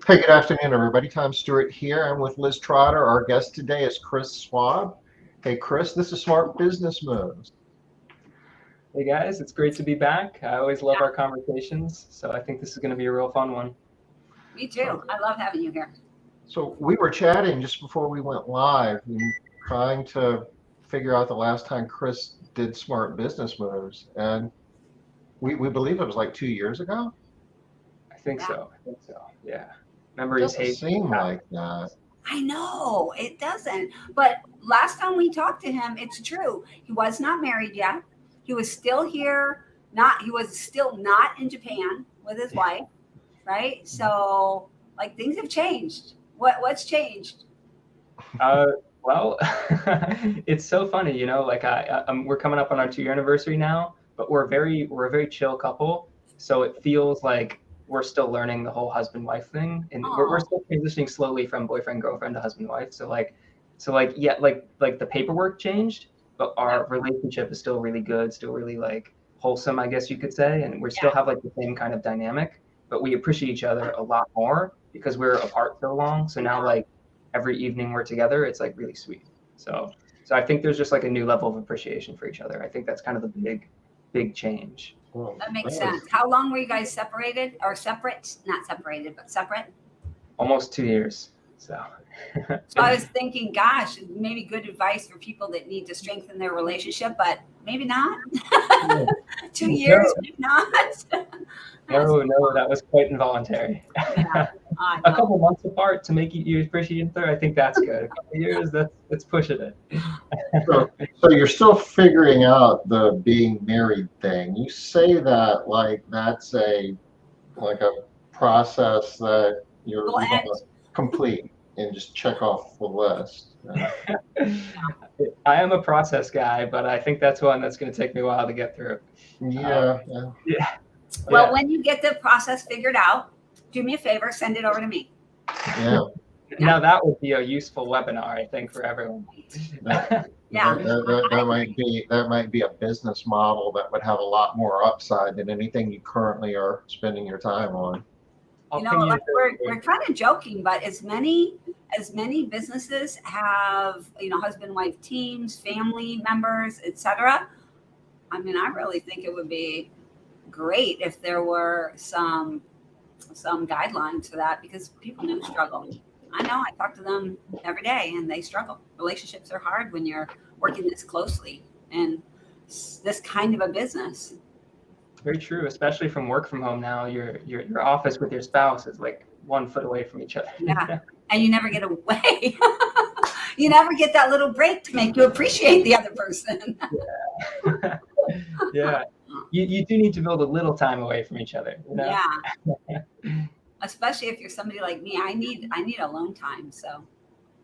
Hey, good afternoon, everybody. Tom Stewart here. I'm with Liz Trotter. Our guest today is Chris Schwab. Hey, Chris, this is Smart Business Moves. Hey guys, it's great to be back. I always love our conversations, so I think this is going to be a real fun one. Me too. I love having you here. So we were chatting just before we went live and trying to figure out the last time Chris did Smart Business Moves. And we believe it was like 2 years ago. I think so. Yeah. It Memories doesn't hate. seem like that. I know it doesn't. But last time we talked to him, it's true. He was not married yet. He was still here. He was still not in Japan with his wife, right? So like things have changed. What's changed? Well, it's so funny, like we're coming up on our 2-year anniversary now, but we're a very chill couple. So it feels like we're still learning the whole husband-wife thing, and we're still transitioning slowly from boyfriend-girlfriend to husband-wife. So the paperwork changed, but our relationship is still really good, still really like wholesome, I guess you could say, and we still have like the same kind of dynamic, but we appreciate each other a lot more because we're apart so long. So now like every evening we're together, it's like really sweet. So I think there's just like a new level of appreciation for each other. I think that's kind of the big change. Well, That makes sense. How long were you guys separated or separate? Not separated, but separate? Almost 2 years. So I was thinking, gosh, maybe good advice for people that need to strengthen their relationship, but maybe not. 2 years, maybe not. No, that was quite involuntary. Yeah, a couple months apart to make you appreciate each other, I think that's good. A couple years, that's pushing it. So you're still figuring out the being married thing. You say that like that's a process that you're going to complete and just check off the list. I am a process guy, but I think that's one that's going to take me a while to get through. Yeah. Well, when you get the process figured out, do me a favor, send it over to me. Yeah. Now that would be a useful webinar, I think, for everyone. That might be a business model that would have a lot more upside than anything you currently are spending your time on. We're kind of joking, but as many businesses have, husband-wife teams, family members, etc. I mean, I really think it would be great if there were some guidelines for that, because people do struggle. I know, I talk to them every day and they struggle. Relationships are hard when you're working this closely in this kind of a business. Very true, especially from work from home now. Your office with your spouse is like 1 foot away from each other. Yeah, and you never get away. You never get that little break to make you appreciate the other person. Yeah. You do need to build a little time away from each other. Yeah. Especially if you're somebody like me, I need alone time. So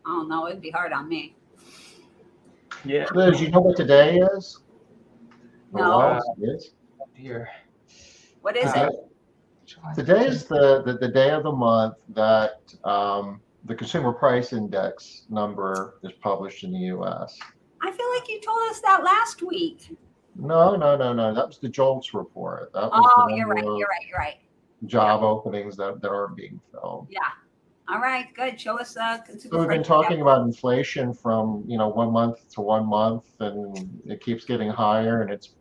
I don't know, it'd be hard on me. Yeah. Liz, you know what today is? No. Here. What is it? Today is the day of the month that the Consumer Price Index number is published in the U.S. I feel like you told us that last week. No. That was the JOLTS report. That was you're right. Job openings that aren't being filled. Yeah. All right, good. Show us consumer. So we've been talking about inflation from 1 month to 1 month, and it keeps getting higher, and it's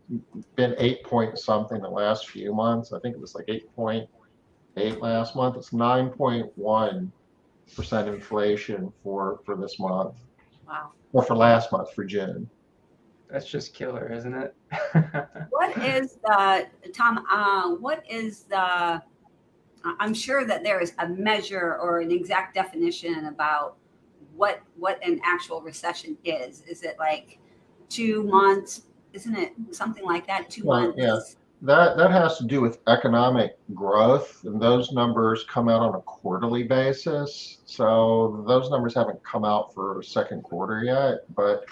been 8 point something the last few months. I think it was like 8.8 last month. It's 9.1% inflation for this month. Wow. Or for last month, for June. That's just killer, isn't it? What is Tom? I'm sure that there is a measure or an exact definition about what an actual recession is. Is it like 2 months? Isn't it something like that? 2 months? Yeah, that has to do with economic growth, and those numbers come out on a quarterly basis. So those numbers haven't come out for second quarter yet, but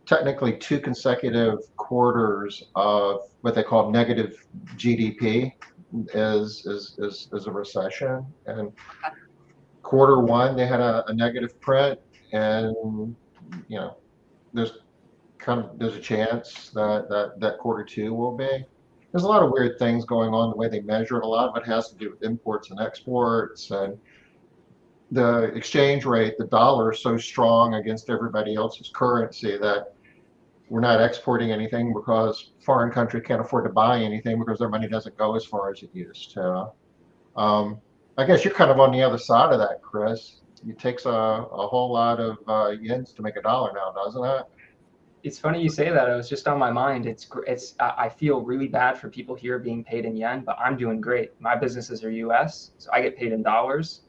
technically 2 consecutive quarters of what they call negative GDP is a recession. And quarter 1 they had a negative print, and there's a chance that quarter 2 will be. There's a lot of weird things going on the way they measure it. A lot of it has to do with imports and exports, and the exchange rate, the dollar is so strong against everybody else's currency that we're not exporting anything because foreign country can't afford to buy anything because their money doesn't go as far as it used to. I guess you're kind of on the other side of that, Chris. It takes a whole lot of yens to make a dollar now, doesn't it? It's funny you say that. It was just on my mind. I feel really bad for people here being paid in yen, but I'm doing great. My businesses are US, so I get paid in dollars,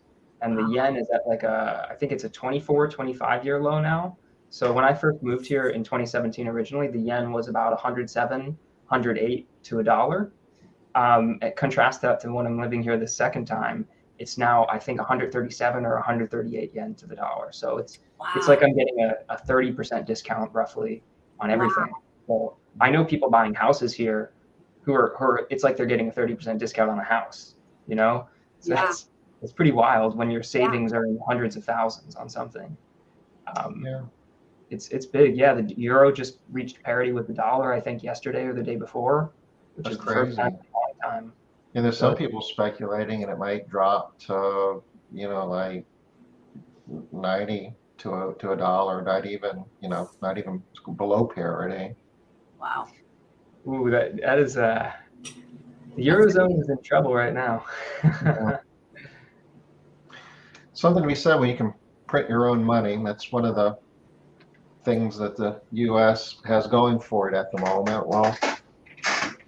and the yen is at like I think it's a 24, 25-year low now. So when I first moved here in 2017 originally, the yen was about 107, 108 to a dollar. Contrast that to when I'm living here the second time, it's now I think 137 or 138 yen to the dollar. So it's like I'm getting a 30% discount roughly on everything. So I know people buying houses here who are it's like they're getting a 30% discount on a house, you know? So it's pretty wild when your savings are in hundreds of thousands on something. It's big. Yeah, the euro just reached parity with the dollar, I think yesterday or the day before, which That's is crazy. the first time in a long time. And there's some people speculating, and it might drop to, like 90 to a dollar, not even below parity. Wow. Ooh, that is the Eurozone is in trouble right now. Something to be said when you can print your own money. That's one of the things that the U.S. has going for it at the moment. Well,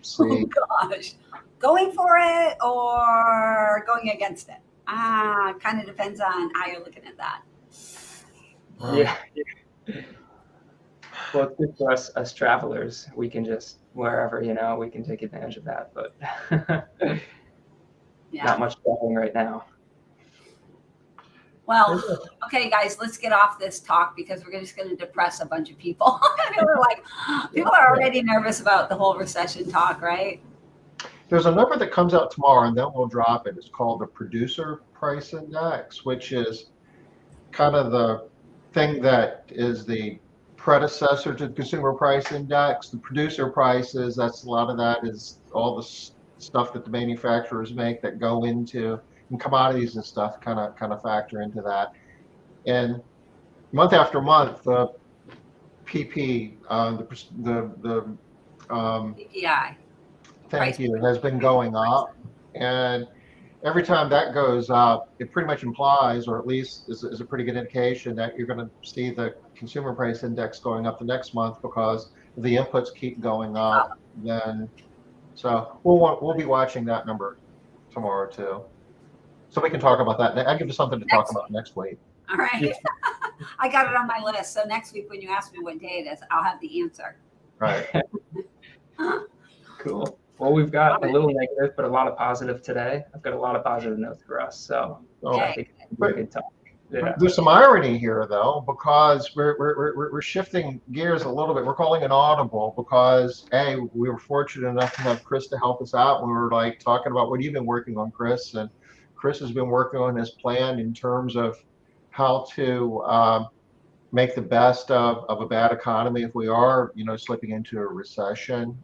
see. Oh gosh, going for it or going against it? Kind of depends on how you're looking at that. Yeah. Well, it's good for us travelers. We can just wherever, we can take advantage of that. But not much traveling right now. Well, okay, guys, let's get off this talk because we're just going to depress a bunch of people. People are already nervous about the whole recession talk, right? There's a number that comes out tomorrow, and then we'll drop it. It's called the Producer Price Index, which is kind of the thing that is the predecessor to the Consumer Price Index. The producer prices, a lot of that is all the stuff that the manufacturers make that go into, and commodities and stuff kind of factor into that. And month after month, the PP, the PPI. Thank you, has been going up, and every time that goes up, it pretty much implies, or at least is a pretty good indication that you're going to see the Consumer Price Index going up the next month because the inputs keep going up. So we'll be watching that number tomorrow too. So we can talk about that. I'll give you something to talk about next week. All right. I got it on my list. So next week when you ask me what day it is, I'll have the answer. Right. Cool. Well, we've got a little negative, but a lot of positive today. I've got a lot of positive notes for us. So I think it's a good talk. Yeah. There's some irony here, though, because we're shifting gears a little bit. We're calling an audible because we were fortunate enough to have Chris to help us out. We were talking about what you've been working on, Chris, and Chris has been working on his plan in terms of how to make the best of a bad economy if we are, slipping into a recession.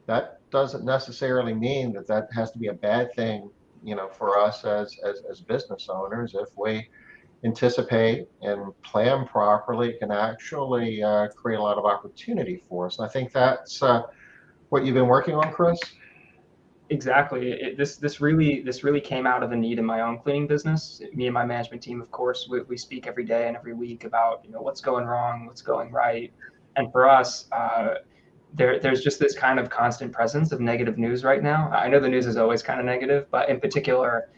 That doesn't necessarily mean that has to be a bad thing, for us as business owners. If we anticipate and plan properly, it can actually create a lot of opportunity for us. And I think that's what you've been working on, Chris. Exactly. This really came out of a need in my own cleaning business. Me and my management team, of course, we speak every day and every week about what's going wrong, what's going right, and for us, there's just this kind of constant presence of negative news right now. I know the news is always kind of negative, but in particular,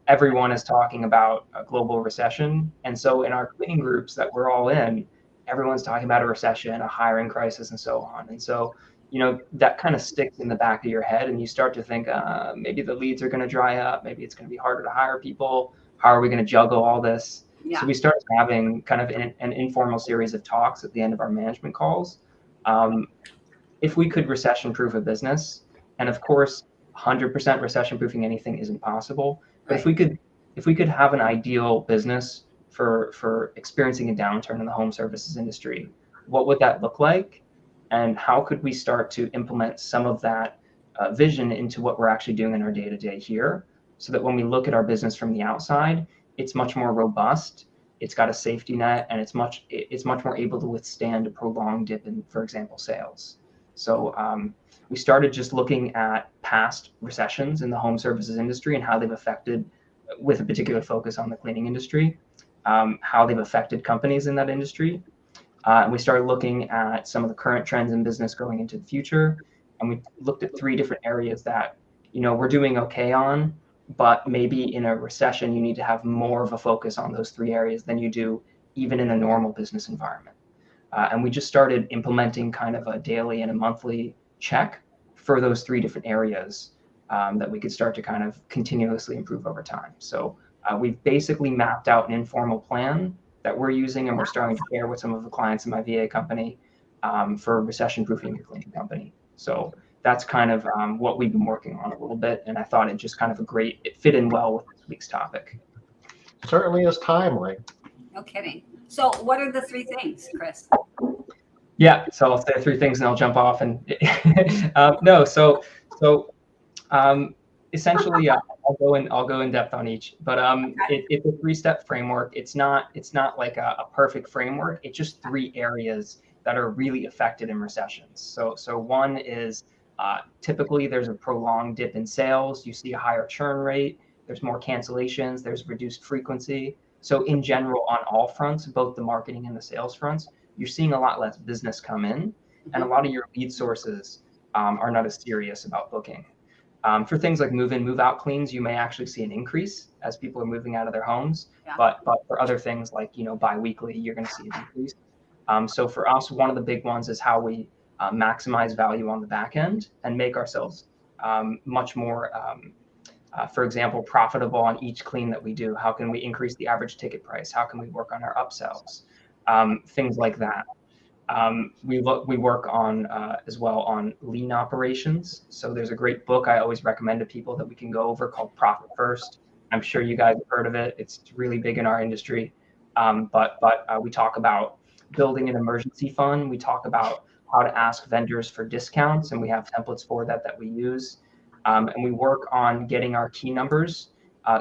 everyone is talking about a global recession, and so in our cleaning groups that we're all in, everyone's talking about a recession, a hiring crisis, and so on, and so. That kind of sticks in the back of your head and you start to think, maybe the leads are going to dry up. Maybe it's going to be harder to hire people. How are we going to juggle all this? Yeah. So we start having kind of an informal series of talks at the end of our management calls. If we could recession-proof a business, and of course, 100% recession-proofing anything isn't possible, but if we could have an ideal business for experiencing a downturn in the home services industry, what would that look like? And how could we start to implement some of that vision into what we're actually doing in our day-to-day here, so that when we look at our business from the outside, it's much more robust. It's got a safety net, and it's much more able to withstand a prolonged dip in, for example, sales. So we started just looking at past recessions in the home services industry and how they've affected, with a particular focus on the cleaning industry, how they've affected companies in that industry. And we started looking at some of the current trends in business going into the future. And we looked at 3 different areas that, we're doing okay on, but maybe in a recession, you need to have more of a focus on those 3 areas than you do even in a normal business environment. And we just started implementing kind of a daily and a monthly check for those 3 different areas that we could start to kind of continuously improve over time. So we've basically mapped out an informal plan that we're using, and we're starting to share with some of the clients in my VA company for recession-proofing your cleaning company. So that's kind of what we've been working on a little bit, and I thought it just kind of it fit in well with this week's topic. Certainly is timely. No kidding. So what are the 3 things, Chris? Yeah, so I'll say 3 things and I'll jump off. And essentially, I'll go in depth on each. But it's a 3-step framework. It's not like a perfect framework. It's just 3 areas that are really affected in recessions. So one is typically there's a prolonged dip in sales. You see a higher churn rate. There's more cancellations. There's reduced frequency. So in general, on all fronts, both the marketing and the sales fronts, you're seeing a lot less business come in, and a lot of your lead sources are not as serious about booking. For things like move-in, move-out cleans, you may actually see an increase as people are moving out of their homes. Yeah. But for other things like biweekly, you're going to see a decrease. So for us, one of the big ones is how we maximize value on the back end and make ourselves much more, for example, profitable on each clean that we do. How can we increase the average ticket price? How can we work on our upsells? Things like that. We work on as well on lean operations. So there's a great book I always recommend to people that we can go over called Profit First. I'm sure you guys have heard of it. It's really big in our industry. But we talk about building an emergency fund. We talk about how to ask vendors for discounts, and we have templates for that we use. And we work on getting our key numbers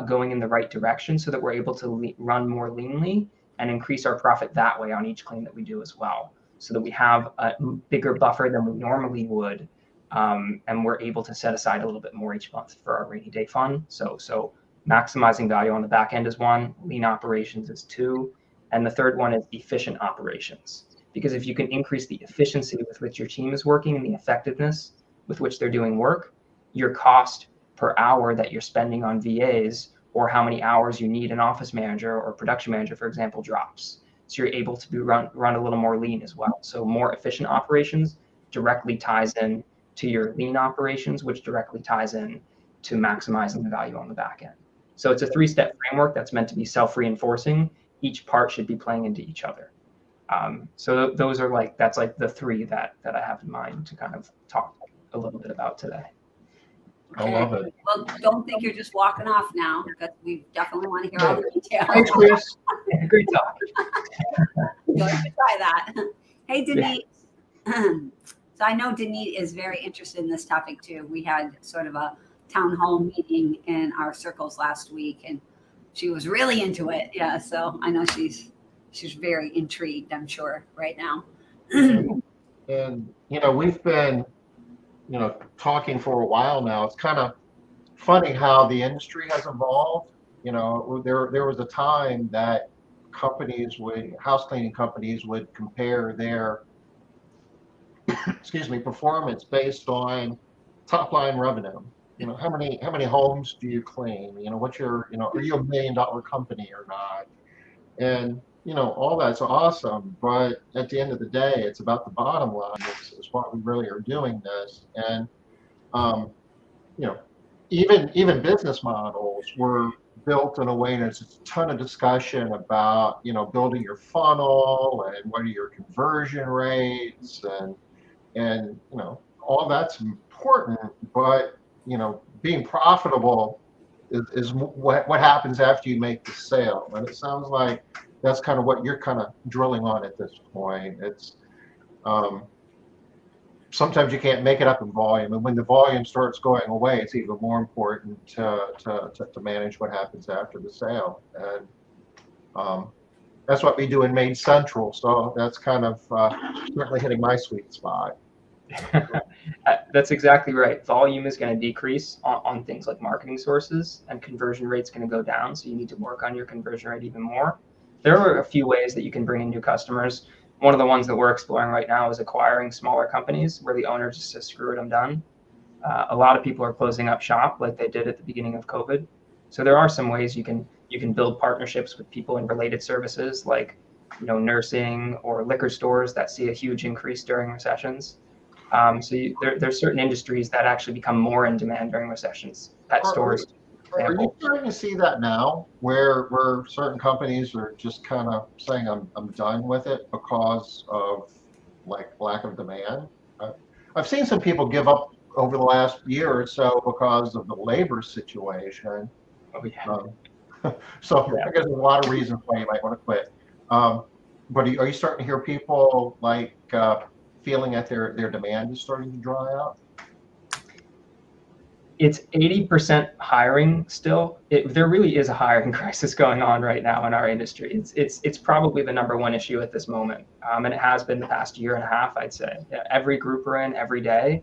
going in the right direction so that we're able to run more leanly and increase our profit that way on each clean that we do as well, so that we have a bigger buffer than we normally would, and we're able to set aside a little bit more each month for our rainy day fund. So maximizing value on the back end is 1, lean operations is 2, and the third one is efficient operations. Because if you can increase the efficiency with which your team is working and the effectiveness with which they're doing work, your cost per hour that you're spending on VAs, or how many hours you need an office manager or production manager, for example, drops. So you're able to run a little more lean as well. So more efficient operations directly ties in to your lean operations, which directly ties in to maximizing the value on the back end. So it's a 3-step framework that's meant to be self-reinforcing. Each part should be playing into each other. So those are that's the 3 that I have in mind to kind of talk a little bit about today. I love it. Well, don't think you're just walking off now, because we definitely want to hear all the details. Thanks, Chris. Great talk. Going to try that. Hey, Denise. So I know Denise is very interested in this topic too. We had sort of a town hall meeting in our circles last week, and she was really into it. Yeah, so I know she's very intrigued, I'm sure, right now. And we've been talking for a while now. It's kind of funny how the industry has evolved. There was a time that house cleaning companies would compare their performance based on top line revenue. How many homes do you clean? What's your, are you $1 million company or not? And all that's awesome, but at the end of the day, it's about the bottom line. Is what we really are doing this. And even business models were built in a way there's a ton of discussion about building your funnel and what are your conversion rates, and all that's important, but being profitable is what happens after you make the sale. And it sounds like that's kind of what you're kind of drilling on at this point. It's sometimes you can't make it up in volume, and when the volume starts going away, it's even more important to manage what happens after the sale. And that's what we do in Maid Central, so that's kind of certainly hitting my sweet spot. That's exactly right. Volume is going to decrease on things like marketing sources, and conversion rate's going to go down. So you need to work on your conversion rate even more. There are a few ways that you can bring in new customers. One of the ones that we're exploring right now is acquiring smaller companies where the owner just says, screw it, I'm done. A lot of people are closing up shop like they did at the beginning of COVID. So there are some ways you can build partnerships with people in related services like, nursing or liquor stores that see a huge increase during recessions. There's certain industries that actually become more in demand during recessions. Pet stores. Are you starting to see that now, where certain companies are just kind of saying I'm done with it because of like lack of demand? I've seen some people give up over the last year or so because of the labor situation. Oh yeah. So I guess there's a lot of reasons why you might want to quit. But are you starting to hear people like feeling that their demand is starting to dry out? It's 80% hiring still. There really is a hiring crisis going on right now in our industry. It's probably the number one issue at this moment, and it has been the past year and a half, I'd say. Every group we're in, every day,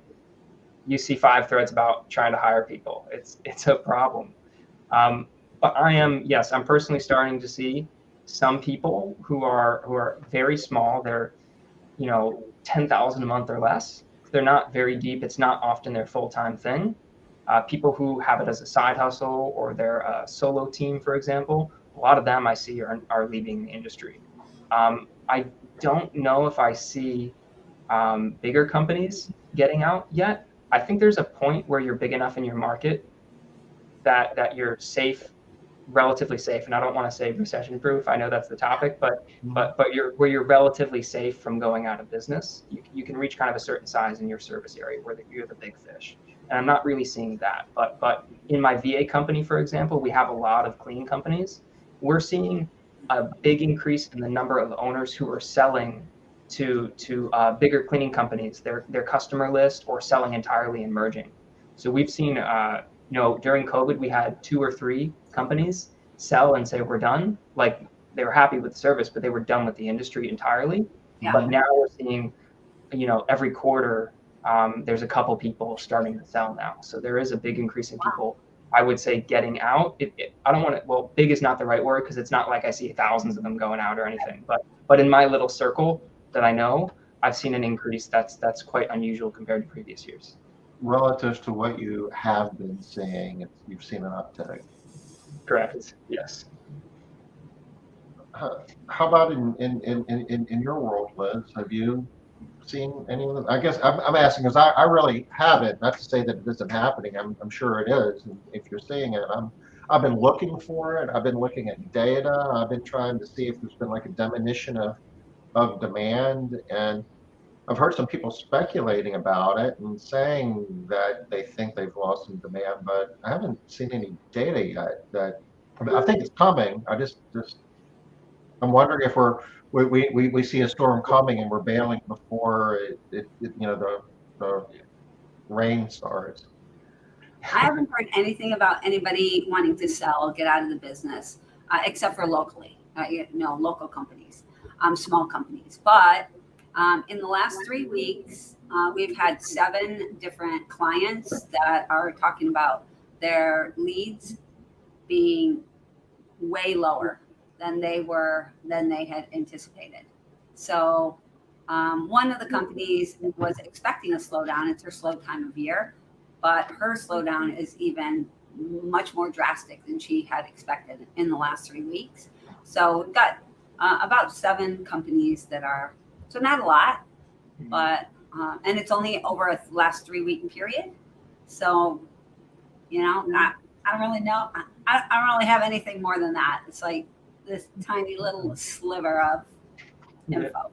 you see 5 threads about trying to hire people. It's a problem. But I'm personally starting to see some people who are very small. They're 10,000 a month or less. They're not very deep. It's not often their full-time thing. People who have it as a side hustle, or they're a solo team, for example, a lot of them I see are leaving the industry. I don't know if I see bigger companies getting out yet. I think there's a point where you're big enough in your market that you're safe, relatively safe. And I don't want to say recession proof. I know that's the topic, but you're relatively safe from going out of business. You can reach kind of a certain size in your service area where you're the big fish. And I'm not really seeing that. But in my VA company, for example, we have a lot of cleaning companies. We're seeing a big increase in the number of owners who are selling to bigger cleaning companies, their customer list, or selling entirely and merging. So we've seen, during COVID, we had 2 or 3 companies sell and say, we're done. Like, they were happy with the service, but they were done with the industry entirely. Yeah. But now we're seeing, every quarter, there's a couple people starting to sell now. So there is a big increase in people, I would say, getting out. I don't want to, well, big is not the right word, because it's not like I see thousands of them going out or anything. But in my little circle that I know, I've seen an increase that's quite unusual compared to previous years. Relative to what you have been seeing, you've seen an uptick. Correct. Yes. How about in your world, Liz? Have you seen any of them? I guess I'm asking because I really haven't. Not to say that it isn't happening. I'm sure it is. And if you're seeing it, I've been looking for it. I've been looking at data. I've been trying to see if there's been like a diminution of demand, and I've heard some people speculating about it and saying that they think they've lost some demand, but I haven't seen any data yet. I think it's coming. I'm wondering if we see a storm coming and we're bailing before the rain starts. I haven't heard anything about anybody wanting to sell, get out of the business, except for locally, local companies, small companies. But in the last 3 weeks, we've had 7 different clients that are talking about their leads being way lower than they had anticipated. So one of the companies was expecting a slowdown. It's her slow time of year, but her slowdown is even much more drastic than she had expected in the last 3 weeks. So we've got about 7 companies that are, so not a lot, but and it's only over a last 3-week period. So, I don't really know. I don't really have anything more than that. It's like this tiny little sliver of info.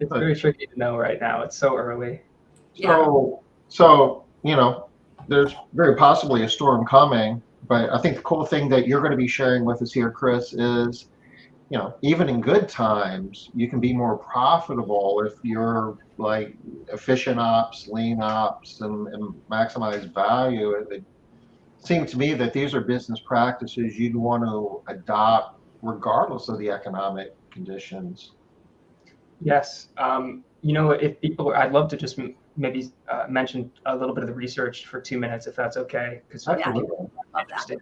It's very tricky to know right now. It's so early. So there's very possibly a storm coming, but I think the cool thing that you're going to be sharing with us here, Chris, is even in good times, you can be more profitable if you're like efficient ops, lean ops, and maximize value. It seems to me that these are business practices you'd want to adopt regardless of the economic conditions. Yes. If people, I'd love to just maybe mention a little bit of the research for 2 minutes, if that's okay, because interesting.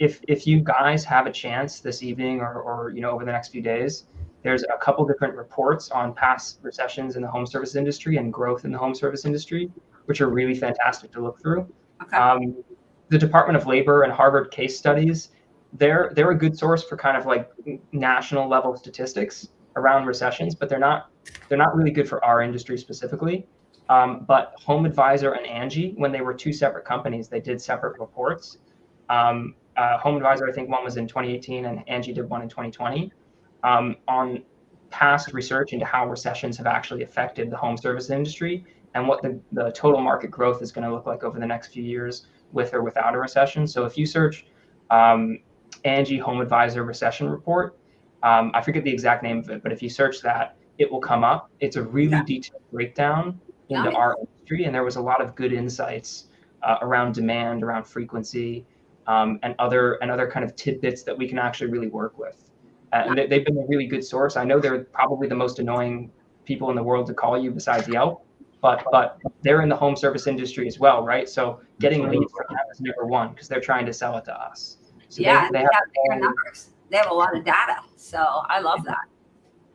If you guys have a chance this evening or over the next few days, there's a couple different reports on past recessions in the home service industry and growth in the home service industry, which are really fantastic to look through. Okay. The Department of Labor and Harvard case studies, they're a good source for kind of like national level statistics around recessions, but they're not really good for our industry specifically. But Home Advisor and Angie, when they were two separate companies, they did separate reports. Home Advisor, I think one was in 2018 and Angie did one in 2020 on past research into how recessions have actually affected the home service industry and what the total market growth is going to look like over the next few years with or without a recession. So if you search Angie Home Advisor recession report, I forget the exact name of it, but if you search that, it will come up. It's a really detailed breakdown into our industry, and there was a lot of good insights around demand, around frequency, and other kind of tidbits that we can actually really work with. And they've been a really good source. I know they're probably the most annoying people in the world to call you besides Yelp, but they're in the home service industry as well, right? So getting leads from them is number one because they're trying to sell it to us. So they have bigger numbers. They have a lot of data, so I love that.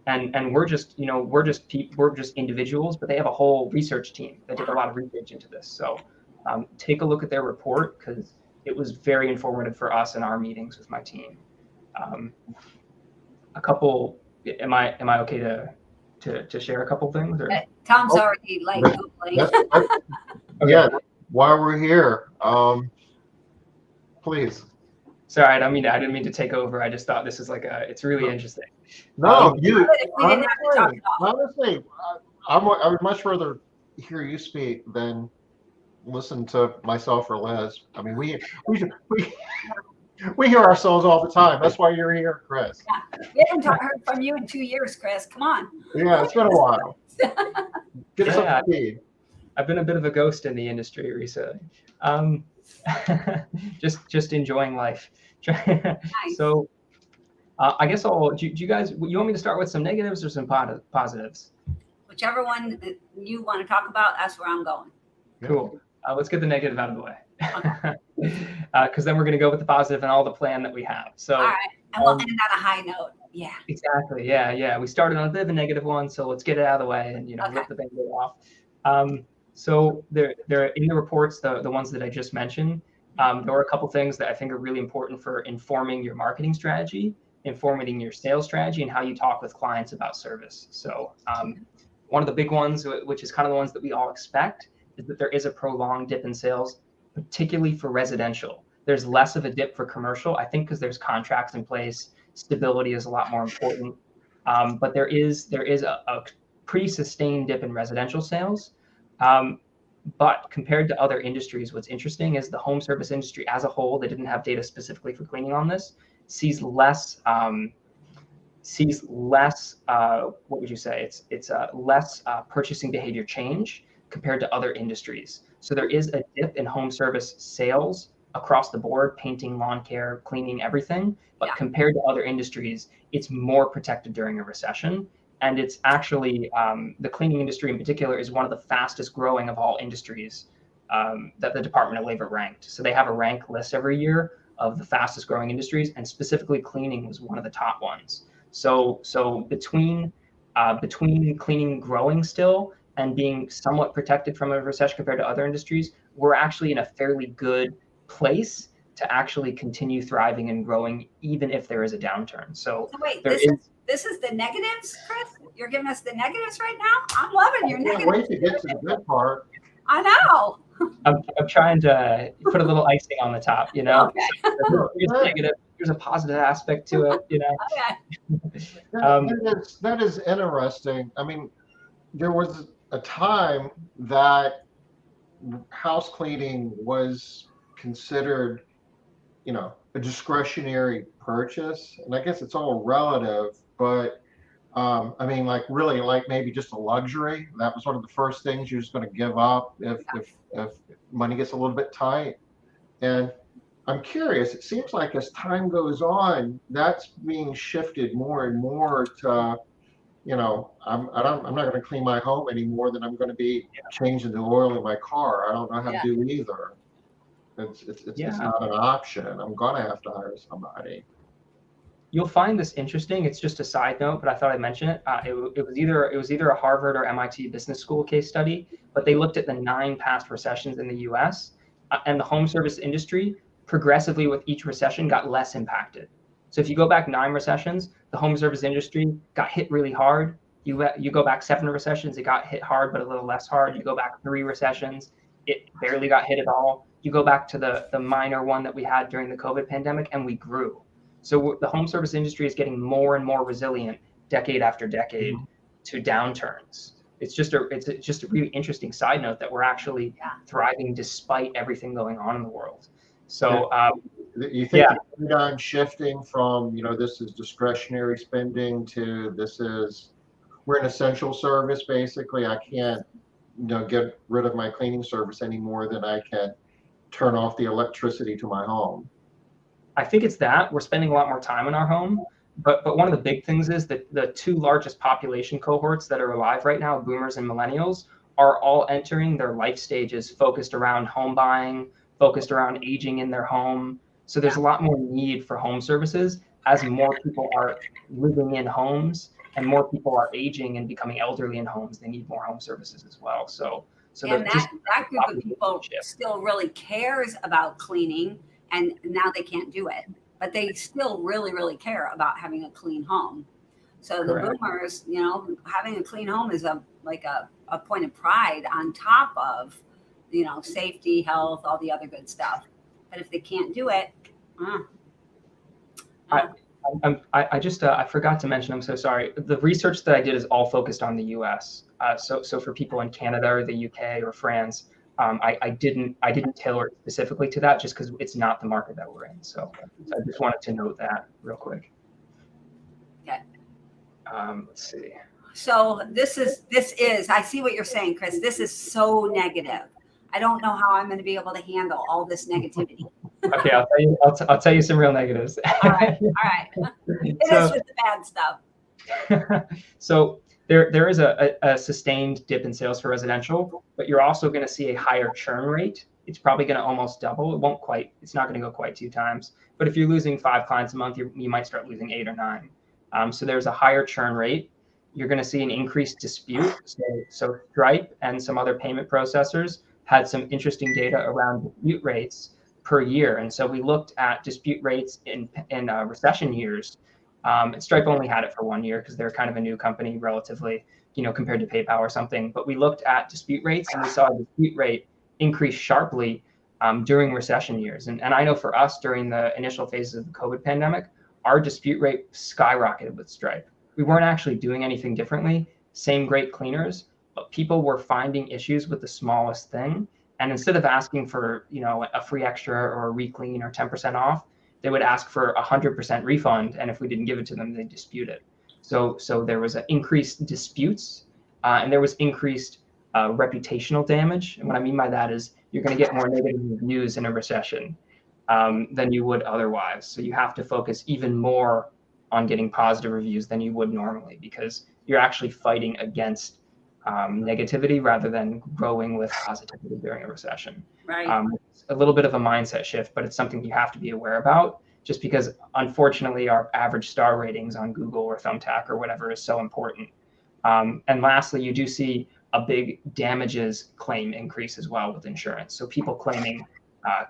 And we're just individuals, but they have a whole research team that did a lot of research into this. So take a look at their report because it was very informative for us in our meetings with my team. A couple. Am I okay to share a couple things? Or? Tom's already like Googling. Yeah, while we're here, please. Sorry, I didn't mean to take over. I just thought this is it's really interesting. No, honestly, I would much rather hear you speak than listen to myself or Liz. I mean, we hear ourselves all the time. That's why you're here, Chris. Yeah. We haven't heard from you in 2 years, Chris. Come on. Yeah, it's been a while. Get us up to speed. I've been a bit of a ghost in the industry recently. Just enjoying life. Nice. So I guess do you guys, you want me to start with some negatives or some positives? Whichever one that you want to talk about, that's where I'm going. Cool. Let's get the negative out of the way. Because then we're going to go with the positive and all the plan that we have. So, all right. And we'll end on a high note. Yeah. Exactly. Yeah. We started on a bit of a negative one, so let's get it out of the way and rip the Band-Aid off. So they're in the reports, the ones that I just mentioned. There were a couple things that I think are really important for informing your marketing strategy, informing your sales strategy, and how you talk with clients about service. So one of the big ones, which is kind of the ones that we all expect, is that there is a prolonged dip in sales, particularly for residential. There's less of a dip for commercial, I think, because there's contracts in place. Stability is a lot more important. But there is a pretty sustained dip in residential sales. But compared to other industries, what's interesting is the home service industry as a whole, they didn't have data specifically for cleaning on this, sees less, what would you say? It's less purchasing behavior change compared to other industries. So there is a dip in home service sales across the board, painting, lawn care, cleaning, everything. But compared to other industries, it's more protected during a recession. And it's actually, the cleaning industry in particular is one of the fastest growing of all industries that the Department of Labor ranked. So they have a rank list every year of the fastest growing industries, and specifically cleaning was one of the top ones. So between cleaning growing still and being somewhat protected from a recession compared to other industries, we're actually in a fairly good place to actually continue thriving and growing, even if there is a downturn. So wait, this is the negatives, Chris? You're giving us the negatives right now? I'm loving your negatives. Wait to get to the good part. I know. I'm trying to put a little icing on the top, Okay. So here's a negative. Here's a positive aspect to it, Okay. That is interesting. I mean, there was a time that house cleaning was considered a discretionary purchase, and I guess it's all relative, but I mean, like really, like maybe just a luxury. That was one of the first things you're just going to give up if money gets a little bit tight. And I'm curious. It seems like as time goes on, that's being shifted more and more to, I'm not going to clean my home any more than I'm going to be changing the oil in my car. I don't know how to do either. It's not an option. I'm going to have to hire somebody. You'll find this interesting. It's just a side note, but I thought I'd mention it. It was either a Harvard or MIT Business School case study, but they looked at the 9 past recessions in the U.S. And the home service industry progressively with each recession got less impacted. So if you go back 9 recessions, the home service industry got hit really hard. You go back 7 recessions, it got hit hard, but a little less hard. You go back 3 recessions, it barely got hit at all. You go back to the minor one that we had during the COVID pandemic, and we grew. So the home service industry is getting more and more resilient decade after decade to downturns. It's just a really interesting side note that we're actually thriving despite everything going on in the world. So you think the paradigm shifting from, this is discretionary spending to we're an essential service, basically. I can't, get rid of my cleaning service any more than I can turn off the electricity to my home. I think it's that we're spending a lot more time in our home, but one of the big things is that the 2 largest population cohorts that are alive right now, boomers and millennials, are all entering their life stages focused around home buying, focused around aging in their home. So there's a lot more need for home services as more people are living in homes and more people are aging and becoming elderly in homes. They need more home services as well. So and that group of people still really cares about cleaning. And now they can't do it, but they still really, really care about having a clean home. So the boomers, having a clean home is a point of pride on top of, safety, health, all the other good stuff. But if they can't do it, I forgot to mention, I'm so sorry. The research that I did is all focused on the U.S. So for people in Canada or the UK or France, I didn't tailor it specifically to that just because it's not the market that we're in. So I just wanted to note that real quick. Okay. Let's see. So this is, I see what you're saying, Chris. This is so negative. I don't know how I'm going to be able to handle all this negativity. Okay, I'll tell you some real negatives. All right. It is with the bad stuff. So there is a sustained dip in sales for residential, but you're also going to see a higher churn rate. It's probably going to almost double. It's not going to go quite 2 times. But if you're losing 5 clients a month, you might start losing 8 or 9. So there's a higher churn rate. You're going to see an increased dispute. So Stripe and some other payment processors had some interesting data around dispute rates per year. And so we looked at dispute rates in recession years. Stripe only had it for 1 year because they're kind of a new company relatively, compared to PayPal or something. But we looked at dispute rates and we saw a dispute rate increase sharply during recession years. And I know for us during the initial phases of the COVID pandemic, our dispute rate skyrocketed with Stripe. We weren't actually doing anything differently, same great cleaners, but people were finding issues with the smallest thing. And instead of asking for, a free extra or a re-clean or 10% off, they would ask for 100% refund. And if we didn't give it to them, they'd dispute it. So there was an increased disputes and there was increased reputational damage. And what I mean by that is you're going to get more negative reviews in a recession than you would otherwise. So you have to focus even more on getting positive reviews than you would normally, because you're actually fighting against negativity rather than growing with positivity during a recession. Right. It's a little bit of a mindset shift, but it's something you have to be aware about, just because unfortunately our average star ratings on Google or Thumbtack or whatever is so important. And lastly, you do see a big damages claim increase as well with insurance. So people claiming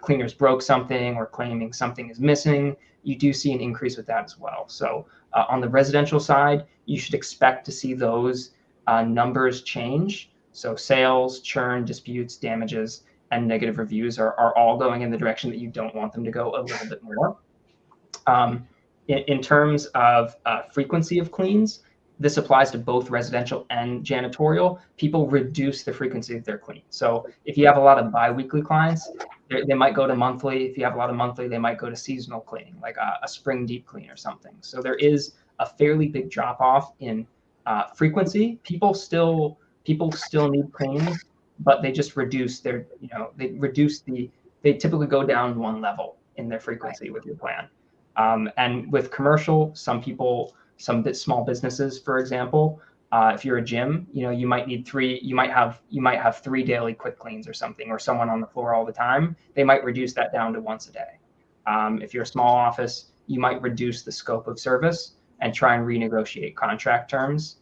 cleaners broke something or claiming something is missing, you do see an increase with that as well. So on the residential side, you should expect to see those numbers change. So sales, churn, disputes, damages, and negative reviews are all going in the direction that you don't want them to go a little bit more. In terms of frequency of cleans, this applies to both residential and janitorial. People reduce the frequency of their clean. So if you have a lot of biweekly clients, They might go to monthly. If you have a lot of monthly, they might go to seasonal cleaning, like a spring deep clean or something. So there is a fairly big drop off in frequency. People still need cleans, but they just reduce their, they typically go down one level in their frequency with your plan. And with commercial, some small businesses, for example, if you're a gym, you might need you might have 3 daily quick cleans or something, or someone on the floor all the time. They might reduce that down to once a day. If you're a small office, you might reduce the scope of service and try and renegotiate contract terms.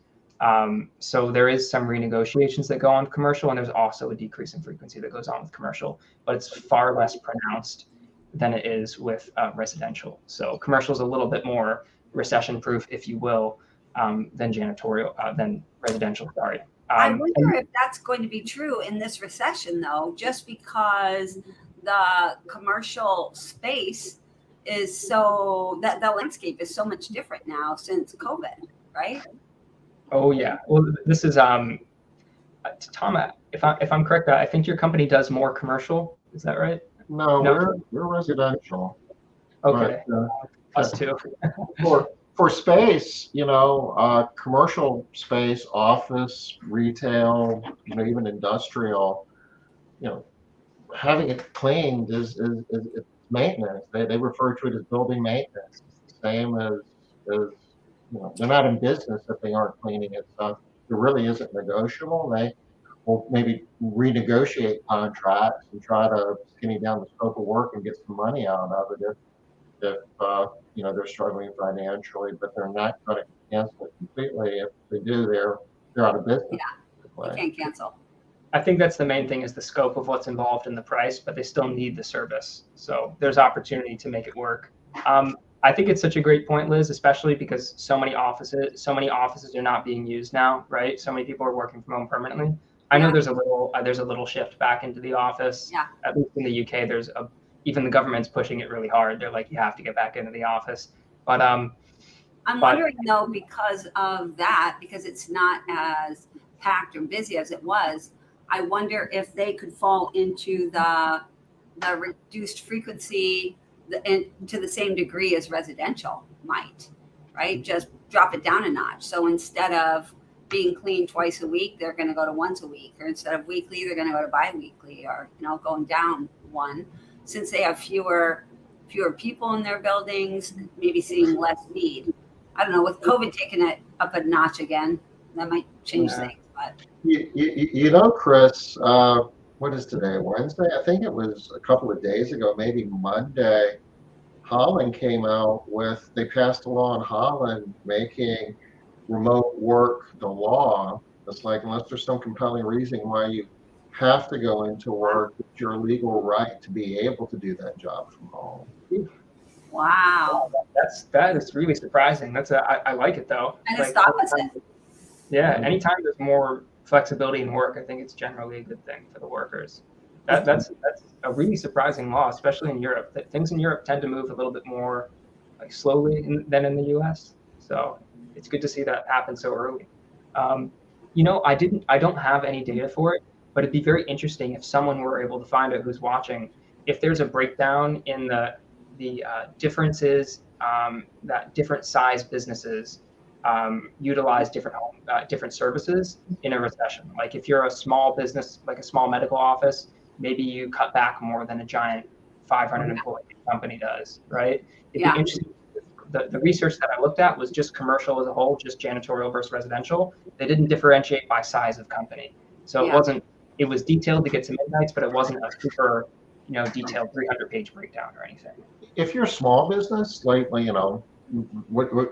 So there is some renegotiations that go on commercial, and there's also a decrease in frequency that goes on with commercial, but it's far less pronounced than it is with residential. So commercial is a little bit more recession-proof, if you will, than residential. Sorry. I wonder if that's going to be true in this recession, though, just because the commercial space is that the landscape is so much different now since COVID, right? Oh yeah. Well, this is Tom. If I'm correct, I think your company does more commercial. Is that right? No, we're residential. Okay. But, us too. for space, commercial space, office, retail, even industrial, having it cleaned is maintenance. They refer to it as building maintenance. It's the same as they're not in business if they aren't cleaning it. So it really isn't negotiable. They will maybe renegotiate contracts and try to skinny down the scope of work and get some money out of it if they're struggling financially, but they're not going to cancel it completely. If they do, they're out of business. Yeah, you can't cancel. I think that's the main thing, is the scope of what's involved in the price, but they still need the service. So there's opportunity to make it work. I think it's such a great point, Liz, especially because so many offices are not being used now, right? So many people are working from home permanently. I know there's a little shift back into the office. Yeah. At least in the UK, even the government's pushing it really hard. They're like, you have to get back into the office. But I'm wondering though, because of that, because it's not as packed or busy as it was, I wonder if they could fall into the reduced frequency to the same degree as residential might, right? Just drop it down a notch. So instead of being cleaned twice a week, they're going to go to once a week, or instead of weekly, they're going to go to bi-weekly, or going down one, since they have fewer people in their buildings, maybe seeing less need. I don't know, with COVID taking it up a notch again, that might change things. But Chris, what is today? Wednesday? I think it was a couple of days ago, maybe Monday. Holland came out they passed a law in Holland making remote work the law. It's like, unless there's some compelling reason why you have to go into work, it's your legal right to be able to do that job from home. Wow. That is really surprising. I like it though. And it's the opposite. Yeah. Anytime there's more flexibility in work, I think it's generally a good thing for the workers. That's a really surprising law, especially in Europe. Things in Europe tend to move a little bit more slowly than in the US. So it's good to see that happen so early. I don't have any data for it, but it'd be very interesting if someone were able to find it who's watching, if there's a breakdown in the differences that different size businesses utilize different services in a recession. Like if you're a small business, like a small medical office, maybe you cut back more than a giant 500 employee company does, right? It'd be interesting. The research that I looked at was just commercial as a whole, just janitorial versus residential. They didn't differentiate by size of company. So it was detailed to get to midnights, but it wasn't a super, detailed 300-page breakdown or anything. If you're a small business, like, what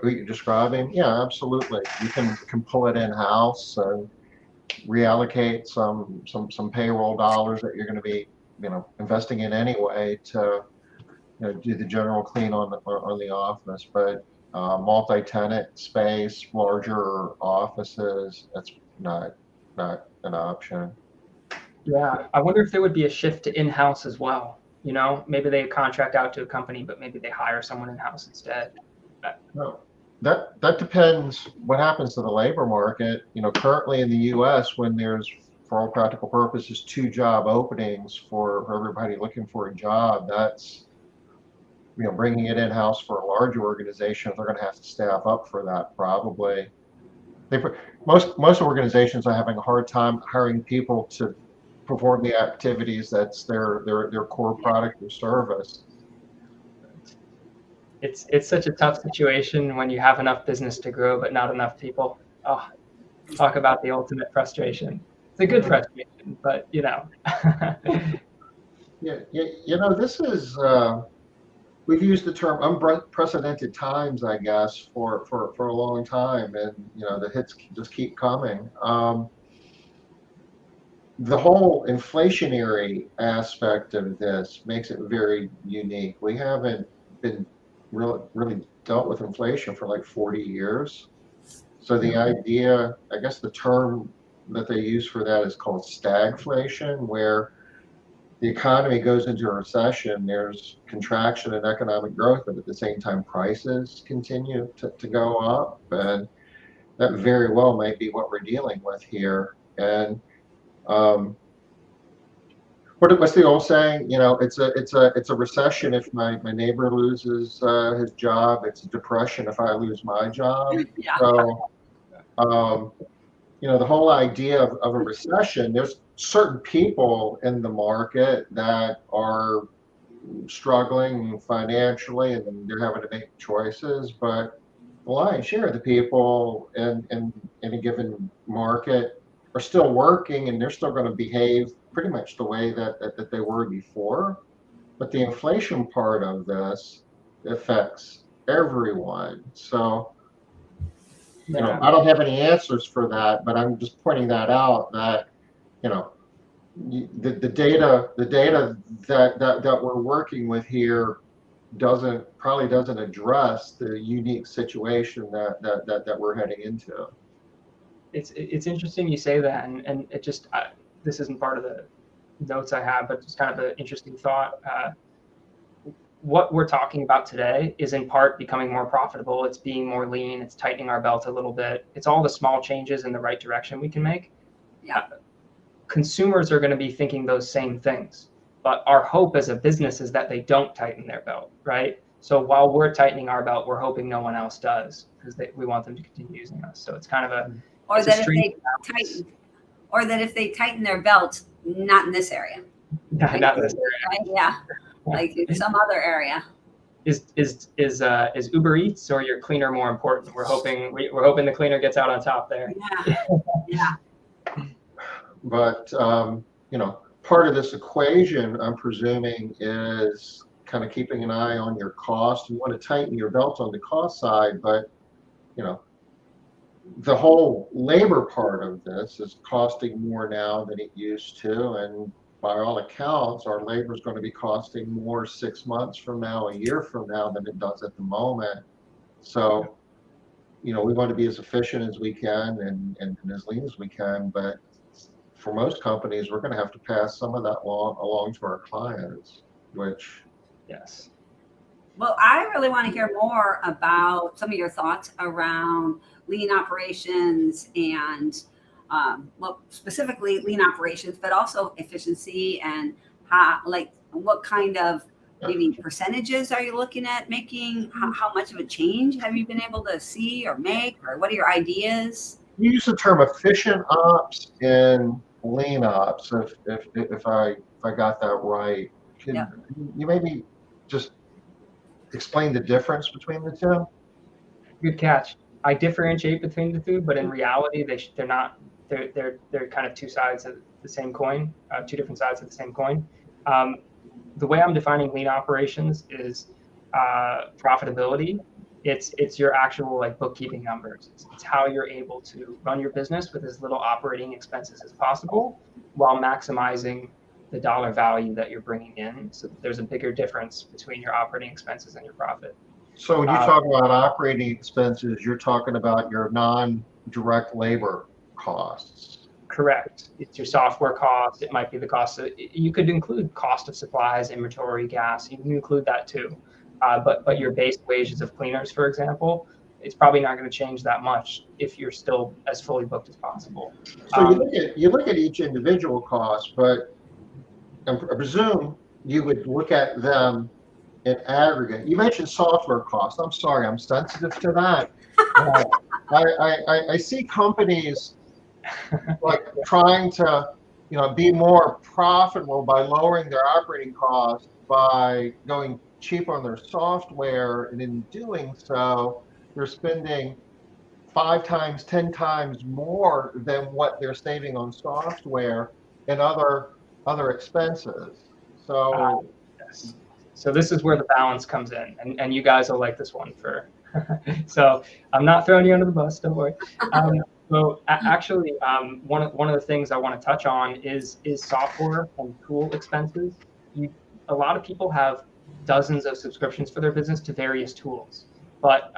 you're describing, yeah, absolutely. You can pull it in-house and reallocate some payroll dollars that you're going to be, investing in anyway to do the general clean on the office. But multi-tenant space, larger offices, that's not an option. Yeah, I wonder if there would be a shift to in-house as well. Maybe they contract out to a company, but maybe they hire someone in-house instead. No, that depends what happens to the labor market. Currently in the U.S., when there's for all practical purposes, 2 job openings for everybody looking for a job. That's, bringing it in-house for a larger organization, they're going to have to staff up for that probably. Most organizations are having a hard time hiring people to perform the activities that's their core product or service. It's such a tough situation when you have enough business to grow but not enough people. Oh, talk about the ultimate frustration. It's a good frustration, but Yeah, this is we've used the term unprecedented times, I guess, for a long time, and the hits just keep coming. The whole inflationary aspect of this makes it very unique. We haven't been really dealt with inflation for like 40 years. So the idea, I guess the term that they use for that is called stagflation, where the economy goes into a recession, there's contraction in economic growth, but at the same time prices continue to go up. And that very well might be what we're dealing with here. And what's the old saying? It's a recession if my neighbor loses his job. It's a depression if I lose my job. Yeah. So, the whole idea of a recession, there's certain people in the market that are struggling financially and they're having to make choices, but the lion's share of the people in a given market are still working and they're still going to behave pretty much the way that they were before. But the inflation part of this affects everyone. So, I don't have any answers for that, but I'm just pointing that out that, the data that we're working with here probably doesn't address the unique situation that we're heading into. It's interesting you say that, and it just this isn't part of the notes I have, but just kind of an interesting thought. What we're talking about today is in part becoming more profitable. It's being more lean. It's tightening our belt a little bit. It's all the small changes in the right direction we can make. Yeah. Consumers are going to be thinking those same things, but our hope as a business is that they don't tighten their belt, right? So while we're tightening our belt, we're hoping no one else does because we want them to continue using us. So it's kind of a or that if they tighten their belt, not in this area. Not in this area. Right? Yeah. Like in some other area. Is Uber Eats or your cleaner more important? We're hoping the cleaner gets out on top there. Yeah. But part of this equation, I'm presuming, is kind of keeping an eye on your cost. You want to tighten your belt on the cost side, but the whole labor part of this is costing more now than it used to, and by all accounts, our labor is going to be costing more 6 months from now, a year from now, than it does at the moment. So, we want to be as efficient as we can and as lean as we can. But for most companies, we're going to have to pass some of that along to our clients, which. Yes. Well, I really want to hear more about some of your thoughts around lean operations and specifically lean operations, but also efficiency and what kind of maybe percentages are you looking at making? How much of a change have you been able to see or make, or what are your ideas? You use the term efficient ops and lean ops, if I got that right. Can you maybe just explain the difference between the two? Good catch. I differentiate between the two, but in reality, they're not. They're kind of two sides of the same coin, two different sides of the same coin. The way I'm defining lean operations is profitability. It's your actual bookkeeping numbers. It's how you're able to run your business with as little operating expenses as possible while maximizing the dollar value that you're bringing in. So there's a bigger difference between your operating expenses and your profit. So when you talk about operating expenses, you're talking about your non-direct labor costs. Correct. It's your software cost. It might be the cost. You could include cost of supplies, inventory, gas. You can include that too. But your base wages of cleaners, for example, it's probably not going to change that much if you're still as fully booked as possible. So you look at each individual cost, but I presume you would look at them in aggregate. You mentioned software costs. I'm sorry, I'm sensitive to that. I see companies like trying to, be more profitable by lowering their operating costs by going cheaper on their software, and in doing so, they're spending 5 times, 10 times more than what they're saving on software and other expenses. So yes. So this is where the balance comes in, and you guys will like this one for. So I'm not throwing you under the bus, don't worry. Actually, one of the things I want to touch on is software and tool expenses. A lot of people have dozens of subscriptions for their business to various tools, but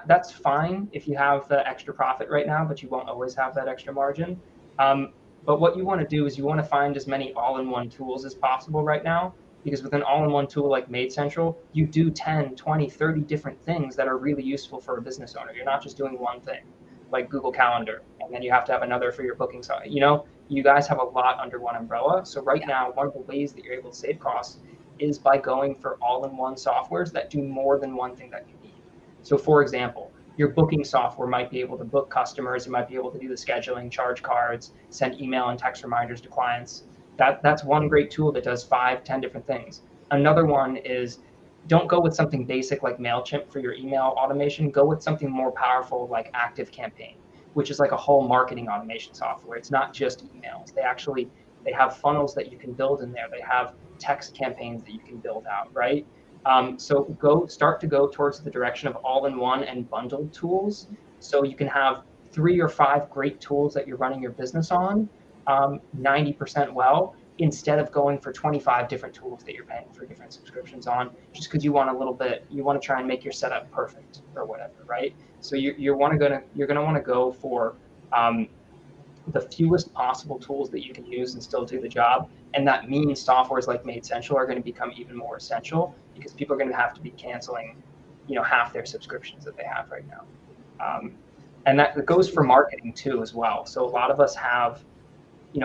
that's fine if you have the extra profit right now, but you won't always have that extra margin. But what you want to do is you want to find as many all-in-one tools as possible right now, because with an all-in-one tool like Maid Central, you do 10, 20, 30 different things that are really useful for a business owner. You're not just doing one thing, like Google Calendar, and then you have to have another for your booking site. You guys have a lot under one umbrella. So right now, one of the ways that you're able to save costs is by going for all-in-one softwares that do more than one thing that you need. So for example, your booking software might be able to book customers. It might be able to do the scheduling, charge cards, send email and text reminders to clients. That's one great tool that does 5, 10 different things. Another one is, don't go with something basic like MailChimp for your email automation. Go with something more powerful like ActiveCampaign, which is like a whole marketing automation software. It's not just emails. They have funnels that you can build in there. They have text campaigns that you can build out, right? So start to go towards the direction of all-in-one and bundled tools. So you can have 3 or 5 great tools that you're running your business on 90% well, instead of going for 25 different tools that you're paying for different subscriptions on, just because you want to try and make your setup perfect or whatever, right? So you're gonna want to go for the fewest possible tools that you can use and still do the job. And that means softwares like Maid Central are going to become even more essential, because people are going to have to be canceling, half their subscriptions that they have right now. And that goes for marketing too as well. So a lot of us have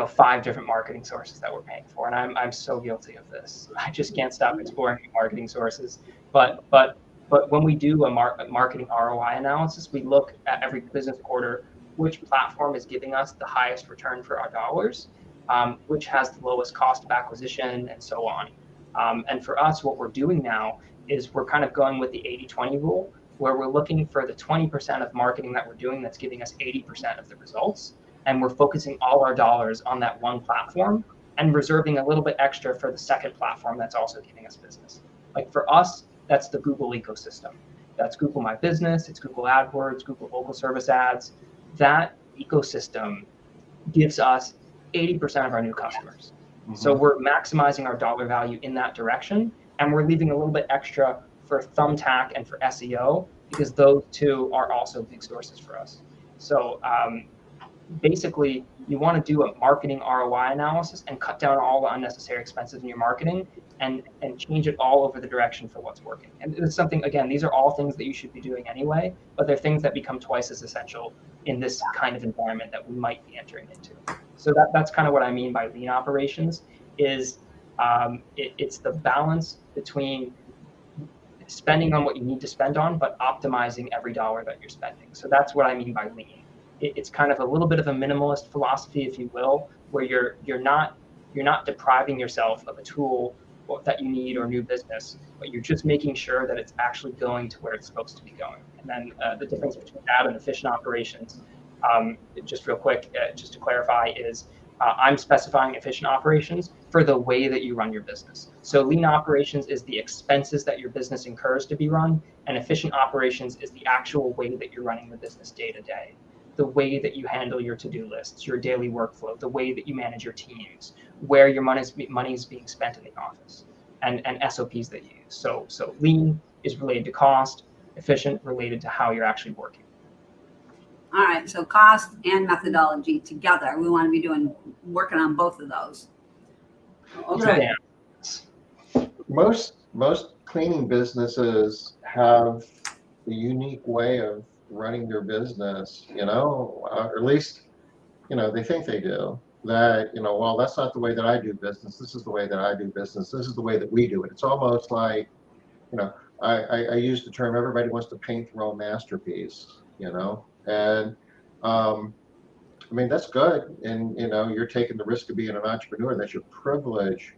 5 different marketing sources that we're paying for, and I'm so guilty of this. I just can't stop exploring new marketing sources. But when we do a marketing ROI analysis, we look at every business quarter which platform is giving us the highest return for our dollars, which has the lowest cost of acquisition, and so on. And for us, what we're doing now is we're kind of going with the 80-20 rule, where we're looking for the 20% of marketing that we're doing that's giving us 80% of the results. And we're focusing all our dollars on that one platform and reserving a little bit extra for the second platform that's also giving us business. Like for us, that's the Google ecosystem. That's Google My Business, it's Google AdWords, Google Local Service Ads. That ecosystem gives us 80% of our new customers. Mm-hmm. So we're maximizing our dollar value in that direction, and we're leaving a little bit extra for Thumbtack and for SEO, because those two are also big sources for us. So basically, you want to do a marketing ROI analysis and cut down all the unnecessary expenses in your marketing and change it all over the direction for what's working. And it's something, again, these are all things that you should be doing anyway, but they're things that become twice as essential in this kind of environment that we might be entering into. So that's kind of what I mean by lean operations, is it's the balance between spending on what you need to spend on, but optimizing every dollar that you're spending. So that's what I mean by lean. It's kind of a little bit of a minimalist philosophy, if you will, where you're not depriving yourself of a tool that you need or new business, but you're just making sure that it's actually going to where it's supposed to be going. And then the difference between that and efficient operations, just real quick, just to clarify, is I'm specifying efficient operations for the way that you run your business. So lean operations is the expenses that your business incurs to be run, and efficient operations is the actual way that you're running the business day to day. The way that you handle your to-do lists, your daily workflow, the way that you manage your teams, where your money is being spent in the office, and SOPs that you use. So lean is related to cost, efficient related to how you're actually working. All right, so cost and methodology together. We want to be working on both of those. Okay. Most cleaning businesses have a unique way of running their business, or at least, they think they do. That, well, that's not the way that I do business. This is the way that I do business. This is the way that we do it. It's almost like, I use the term, everybody wants to paint their own masterpiece, and I mean, that's good. And, you're taking the risk of being an entrepreneur. That's your privilege.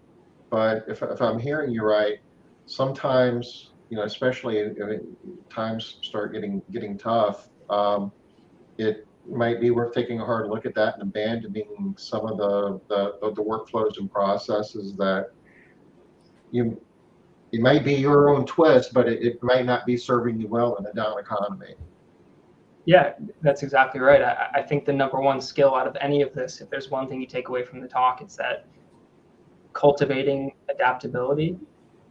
But if I'm hearing you right, sometimes, especially if times start getting tough, it might be worth taking a hard look at that and abandoning some of the workflows and processes that it might be your own twist, but it might not be serving you well in a down economy. Yeah, that's exactly right. I think the number one skill out of any of this, if there's one thing you take away from the talk, it's that cultivating adaptability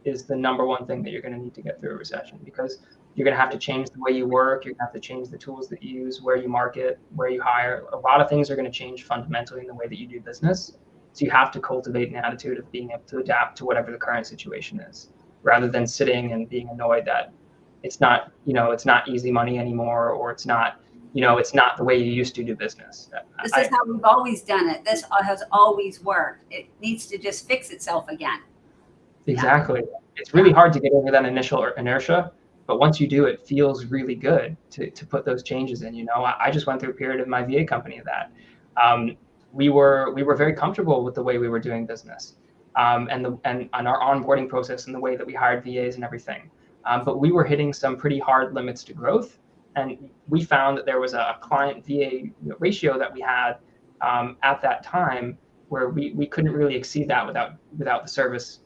is the number one thing that you're going to need to get through a recession, because you're going to have to change the way you work. You're going to have to change the tools that you use, where you market, where you hire. A lot of things are going to change fundamentally in the way that you do business. So you have to cultivate an attitude of being able to adapt to whatever the current situation is, rather than sitting and being annoyed that it's not, it's not easy money anymore, or it's not, it's not the way you used to do business. This is how we've always done it. This has always worked. It needs to just fix itself again. Exactly. Yeah. It's really hard to get over that initial inertia, but once you do, it feels really good to put those changes in. I just went through a period of my VA company of that. We were very comfortable with the way we were doing business, and our onboarding process and the way that we hired VAs and everything. But we were hitting some pretty hard limits to growth, and we found that there was a client VA ratio that we had at that time where we couldn't really exceed that without the service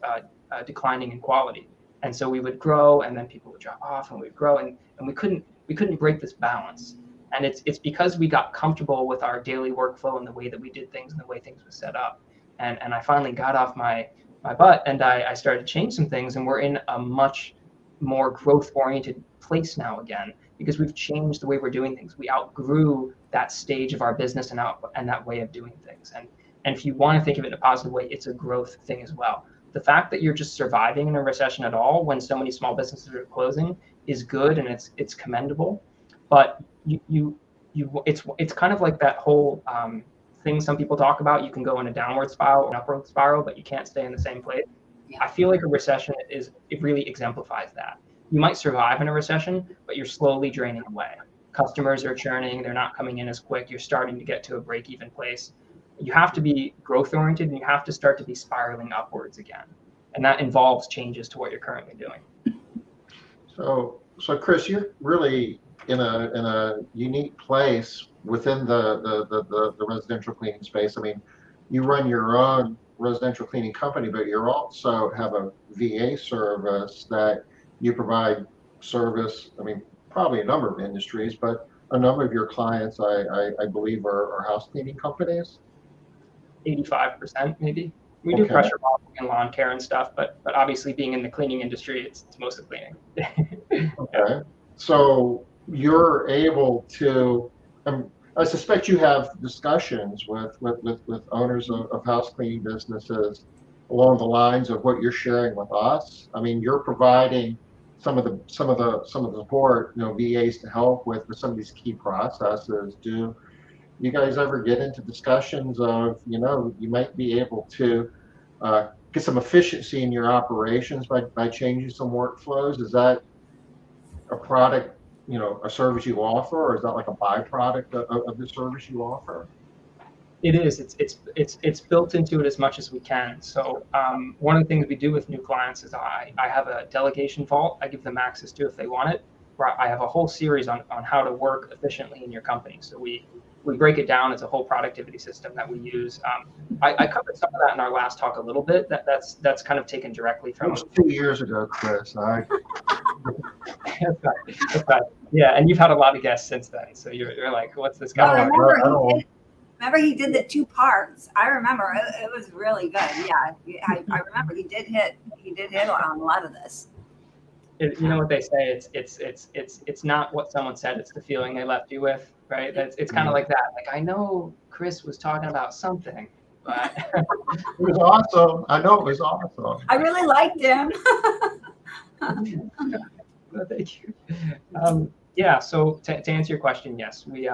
declining in quality. And so we would grow, and then people would drop off, and we'd grow, and we couldn't break this balance. And it's because we got comfortable with our daily workflow and the way that we did things and the way things were set up. And I finally got off my butt, and I started to change some things, and we're in a much more growth-oriented place now again, because we've changed the way we're doing things. We outgrew that stage of our business and that way of doing things. And if you want to think of it in a positive way, it's a growth thing as well. The fact that you're just surviving in a recession at all when so many small businesses are closing is good, and it's commendable. But it's kind of like that whole thing some people talk about. You can go in a downward spiral or an upward spiral, but you can't stay in the same place. Yeah. I feel like a recession it really exemplifies that. You might survive in a recession, but you're slowly draining away. Customers are churning, they're not coming in as quick. You're starting to get to a break-even place. You have to be growth-oriented, and you have to start to be spiraling upwards again. And that involves changes to what you're currently doing. So Chris, you're really in a unique place within the residential cleaning space. I mean, you run your own residential cleaning company, but you also have a VA service that you provide service. I mean, probably a number of industries, but a number of your clients, I believe, are house cleaning companies. 85% maybe. We do pressure washing and lawn care and stuff, but obviously being in the cleaning industry, it's mostly cleaning. Okay, so you're able to. I suspect you have discussions with owners of house cleaning businesses along the lines of what you're sharing with us. I mean, you're providing some of the support, VAs to help with some of these key processes. Do you guys ever get into discussions of, you might be able to get some efficiency in your operations by changing some workflows? Is that a product, a service you offer, or is that like a byproduct of the service you offer? It is. It's built into it as much as we can. So one of the things we do with new clients is I have a delegation vault I give them access to if they want it, where I have a whole series on how to work efficiently in your company. So we break it down as a whole productivity system that we use. I covered some of that in our last talk a little bit. That's kind of taken directly from. That was 2 years ago, Chris. That's right. Yeah, and you've had a lot of guests since then, so you're like, what's this guy? Remember he did the 2 parts. I remember it was really good. Yeah, I remember he did hit on a lot of this. You know what they say? It's not what someone said. It's the feeling they left you with, right? It's kind of like that. Like, I know Chris was talking about something, but it was awesome. I know it was awesome. I really liked him. Well, thank you. Yeah. So to answer your question, yes, we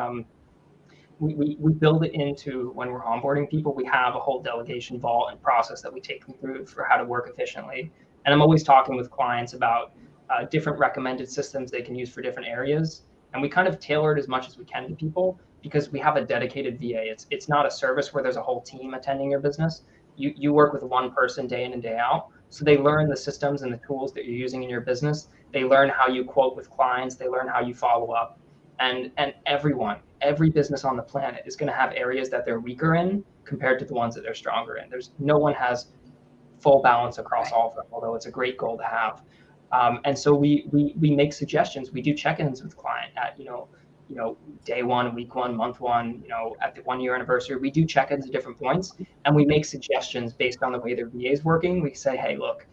build it into when we're onboarding people. We have a whole delegation vault and process that we take them through for how to work efficiently. And I'm always talking with clients about different recommended systems they can use for different areas. And we kind of tailor it as much as we can to people because we have a dedicated VA. It's not a service where there's a whole team attending your business. You work with one person day in and day out. So they learn the systems and the tools that you're using in your business. They learn how you quote with clients. They learn how you follow up. And every business on the planet is going to have areas that they're weaker in compared to the ones that they're stronger in. No one has full balance across all of them, although it's a great goal to have. And so we make suggestions. We do check-ins with client at day one, week one, month one, at the 1 year anniversary. We do check-ins at different points, and we make suggestions based on the way their VA is working. We say, hey, look,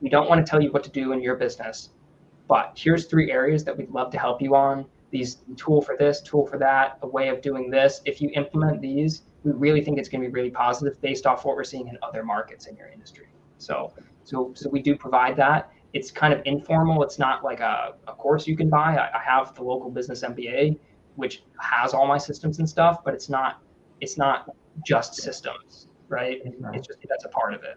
we don't want to tell you what to do in your business, but here's 3 areas that we'd love to help you on. These tool for this, tool for that, a way of doing this. If you implement these, we really think it's going to be really positive based off what we're seeing in other markets in your industry. So we do provide that. It's kind of informal. It's not like a course you can buy. I have the local business MBA, which has all my systems and stuff, but it's not just systems, right? It's just, that's a part of it.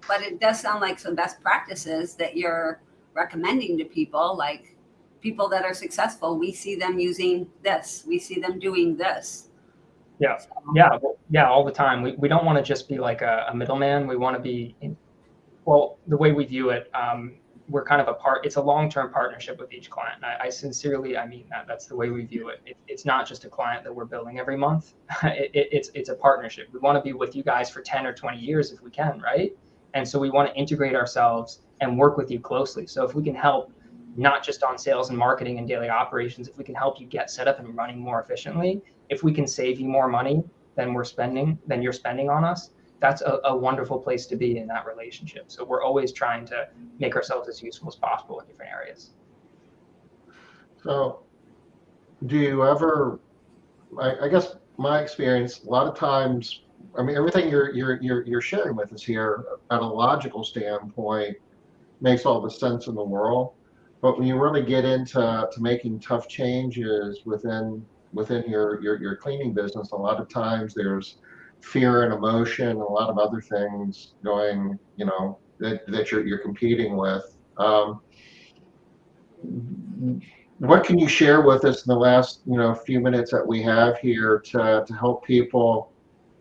But it does sound like some best practices that you're recommending to people, like people that are successful. We see them using this. We see them doing this. Yeah, all the time. We don't want to just be like a middleman. We want to be the way we view it, we're kind of it's a long-term partnership with each client. I sincerely, I mean that. That's the way we view it. It's not just a client that we're billing every month. It's a partnership. We want to be with you guys for 10 or 20 years if we can, right? And so we want to integrate ourselves and work with you closely. So if we can help, not just on sales and marketing and daily operations, if we can help you get set up and running more efficiently, if we can save you more money than you're spending on us, that's a wonderful place to be in that relationship. So we're always trying to make ourselves as useful as possible in different areas. So do you ever, I guess my experience, a lot of times, I mean, everything you're sharing with us here at a logical standpoint makes all the sense in the world. But when you really get into making tough changes within your cleaning business, a lot of times there's fear and emotion and a lot of other things going, that you're competing with. What can you share with us in the last few minutes that we have here to help people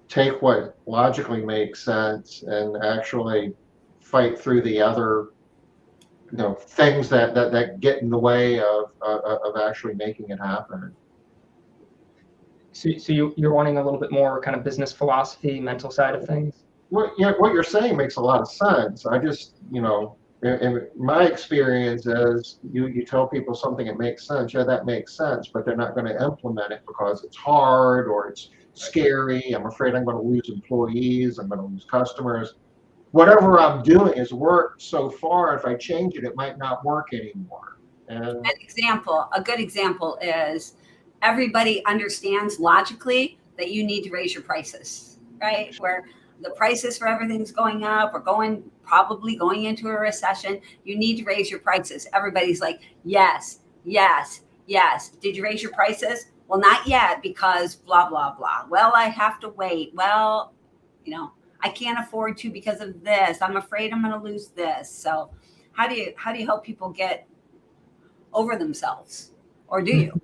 take what logically makes sense and actually fight through the other things that get in the way of actually making it happen? So you're wanting a little bit more kind of business philosophy, mental side of things? Well, yeah, what you're saying makes a lot of sense. I just, in my experience is you tell people something that makes sense. Yeah, that makes sense, but they're not going to implement it because it's hard or it's scary. I'm afraid I'm going to lose employees. I'm going to lose customers. Whatever I'm doing has worked so far. If I change it, it might not work anymore. And a good example is everybody understands logically that you need to raise your prices, right? Where the prices for everything's going up, we're probably going into a recession. You need to raise your prices. Everybody's like, yes, yes, yes. Did you raise your prices? Well, not yet because blah, blah, blah. Well, I have to wait. Well, I can't afford to because of this. I'm afraid I'm going to lose this. So how do you help people get over themselves, or do you?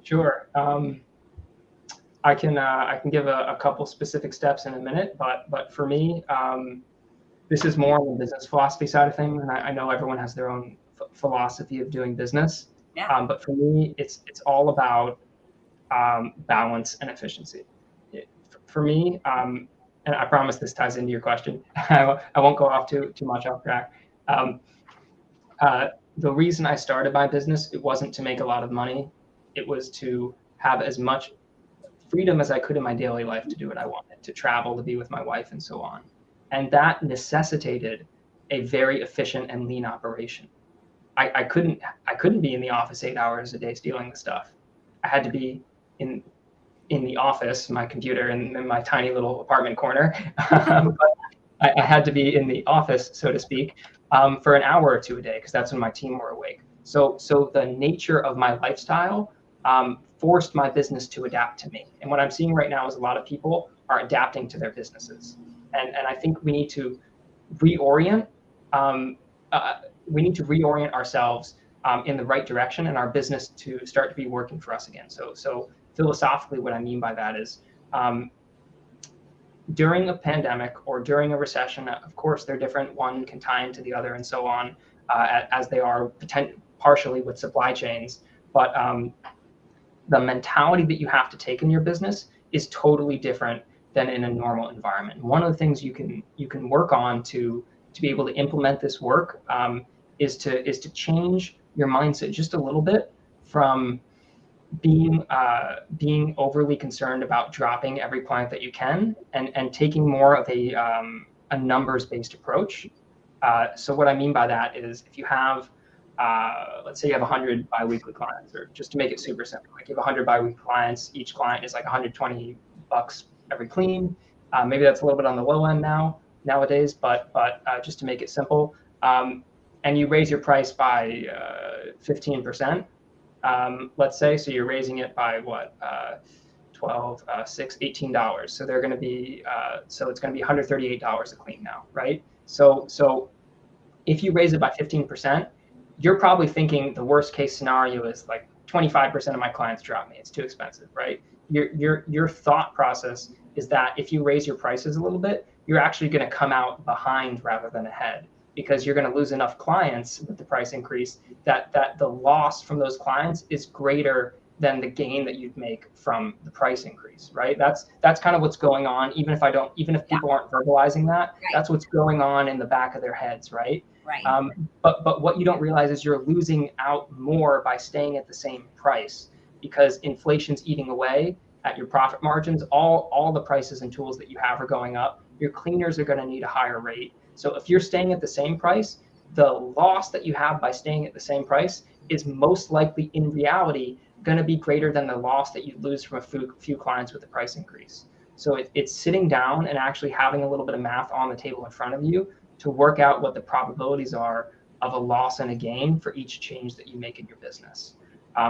Sure. I can give a couple specific steps in a minute, but for me, this is more on the business philosophy side of things, and I know everyone has their own philosophy of doing business. Yeah. But for me, it's all about balance and efficiency. For me, and I promise this ties into your question. I won't go off too much off track. The reason I started my business, it wasn't to make a lot of money. It was to have as much freedom as I could in my daily life to do what I wanted, to travel, to be with my wife, and so on. And that necessitated a very efficient and lean operation. I couldn't be in the office 8 hours a day stealing the stuff. I had to be in the office, my computer, in my tiny little apartment corner. But I had to be in the office, so to speak, for an hour or two a day, because that's when my team were awake. So the nature of my lifestyle forced my business to adapt to me. And what I'm seeing right now is a lot of people are adapting to their businesses. And I think we need to reorient. We need to reorient ourselves in the right direction, and our business to start to be working for us again. So philosophically, what I mean by that is during a pandemic or during a recession, of course, they're different. One can tie into the other and so on, as they are partially with supply chains. But the mentality that you have to take in your business is totally different than in a normal environment. One of the things you can work on to be able to implement this work is to change your mindset just a little bit from being overly concerned about dropping every client that you can, and taking more of a numbers-based approach. So what I mean by that is, if you have let's say you have 100 biweekly clients, or just to make it super simple, like you have 100 biweekly clients, each client is like $120 every clean. Maybe that's a little bit on the low end nowadays, but just to make it simple, and you raise your price by 15%, let's say, so you're raising it by what, $12, $6, $18. So they're going to be, so it's going to be $138 a clean now, right? So if you raise it by 15%, you're probably thinking the worst case scenario is like 25% of my clients drop me. It's too expensive, right? Your thought process is that if you raise your prices a little bit, you're actually going to come out behind rather than ahead, because you're going to lose enough clients with the price increase that the loss from those clients is greater than the gain that you'd make from the price increase, right? That's kind of what's going on. Even if people aren't verbalizing that, right, that's what's going on in the back of their heads, right? Right. But what you don't realize is you're losing out more by staying at the same price, because inflation's eating away at your profit margins. All the prices and tools that you have are going up. Your cleaners are going to need a higher rate. So if you're staying at the same price, the loss that you have by staying at the same price is most likely in reality going to be greater than the loss that you lose from a few clients with the price increase. So it's sitting down and actually having a little bit of math on the table in front of you to work out what the probabilities are of a loss and a gain for each change that you make in your business.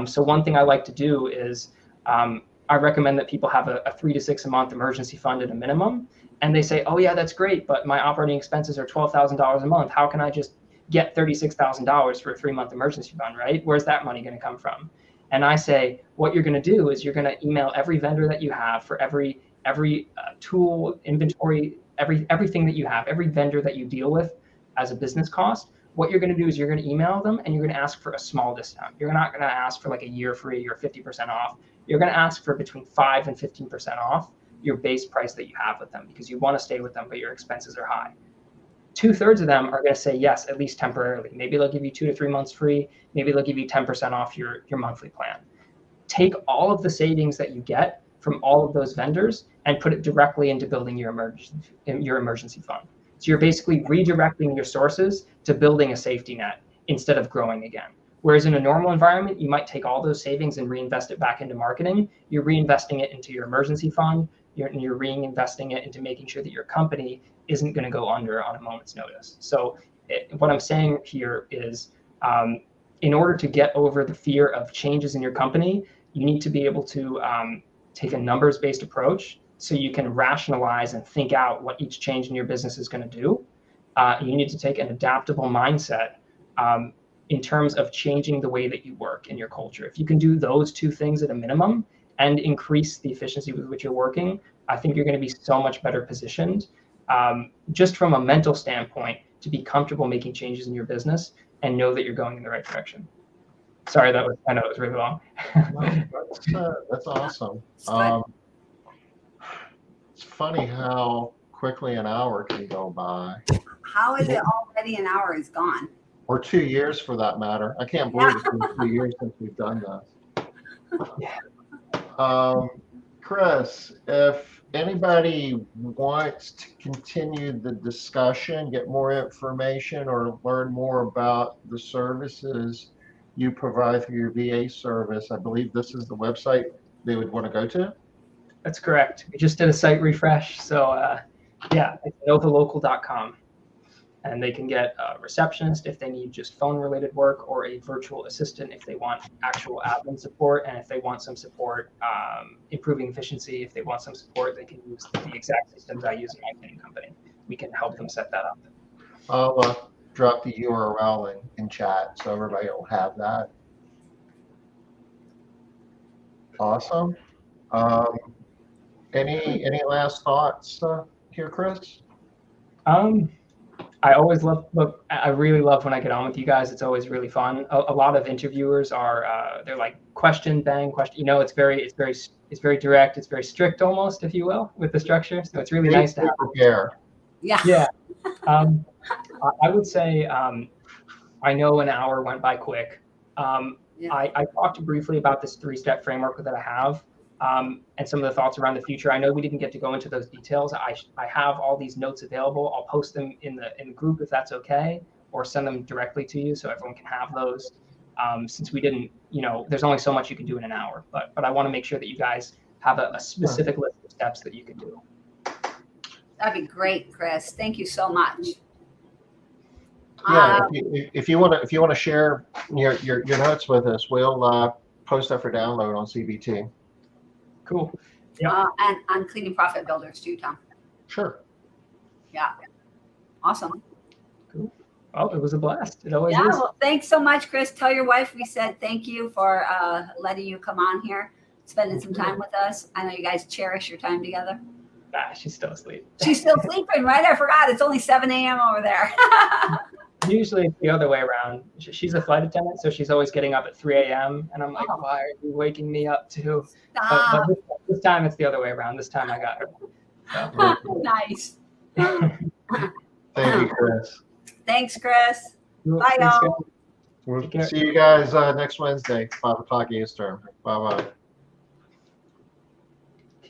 So one thing I like to do is I recommend that people have a 3 to 6 a month emergency fund at a minimum. And they say, oh yeah, that's great, but my operating expenses are $12,000 a month. How can I just get $36,000 for a 3-month emergency fund, right? Where's that money going to come from? And I say, what you're going to do is you're going to email every vendor that you have for every tool, inventory, everything that you have, every vendor that you deal with as a business cost. What you're going to do is you're going to email them and you're going to ask for a small discount. You're not going to ask for like a year free or 50% off. You're going to ask for between 5 and 15% off your base price that you have with them, because you want to stay with them, but your expenses are high. 2/3 of them are going to say yes, at least temporarily. Maybe they'll give you 2 to 3 months free. Maybe they'll give you 10% off your monthly plan. Take all of the savings that you get from all of those vendors and put it directly into building your emergency fund. So you're basically redirecting your sources to building a safety net instead of growing again. Whereas in a normal environment, you might take all those savings and reinvest it back into marketing. You're reinvesting it into your emergency fund. You're reinvesting it into making sure that your company isn't going to go under on a moment's notice. So what I'm saying here is, in order to get over the fear of changes in your company, you need to be able to take a numbers-based approach so you can rationalize and think out what each change in your business is going to do. You need to take an adaptable mindset in terms of changing the way that you work in your culture. If you can do those 2 things at a minimum and increase the efficiency with which you're working, I think you're going to be so much better positioned, just from a mental standpoint, to be comfortable making changes in your business and know that you're going in the right direction. Sorry, I know it was really long. That's awesome. It's funny how quickly an hour can go by. How is it already an hour is gone? Or 2 years for that matter. I can't believe it's been 2 years since we've done this. Yeah. Chris, if anybody wants to continue the discussion, get more information, or learn more about the services you provide through your VA service, I believe this is the website they would want to go to. That's correct. We just did a site refresh. So yeah, it's InoVALocal.com. And they can get a receptionist if they need just phone related work, or a virtual assistant if they want actual admin support. And if they want some support improving efficiency, if they want some support, they can use the exact systems I use in my cleaning company. We can help them set that up. I'll drop the URL in chat so everybody will have that. Awesome. Any last thoughts here, Chris? I always I really love when I get on with you guys. It's always really fun. A lot of interviewers are, they're like question, bang, question. You know, it's very direct. It's very strict almost, if you will, with the structure. So it's really nice to have. Prepare. Yeah. Yeah. I would say, I know an hour went by quick. Yeah. I talked briefly about this 3-step framework that I have. And some of the thoughts around the future. I know we didn't get to go into those details. I have all these notes available. I'll post them in the group if that's okay, or send them directly to you so everyone can have those. Since we didn't, there's only so much you can do in an hour, but I want to make sure that you guys have a specific list of steps that you can do. That'd be great, Chris. Thank you so much. Yeah, if you want to share your notes with us, we'll post that for download on CBT. Cool. Yeah. And on Cleaning Profit Builders too, Tom. Sure. Yeah. Awesome. Cool. Well, it was a blast. It always is. Well, thanks so much, Chris. Tell your wife we said thank you for letting you come on here, spending some time with us. I know you guys cherish your time together. Nah, she's still asleep. She's still sleeping, right? I forgot. It's only 7 a.m. over there. Usually it's the other way around. She's a flight attendant, so she's always getting up at 3 a.m. And I'm like, why are you waking me up too? But this time it's the other way around. This time I got her. So. Nice. Thank you, Chris. Thanks, Chris. Bye, y'all. We'll see you guys next Wednesday, 5 o'clock Eastern. Bye-bye.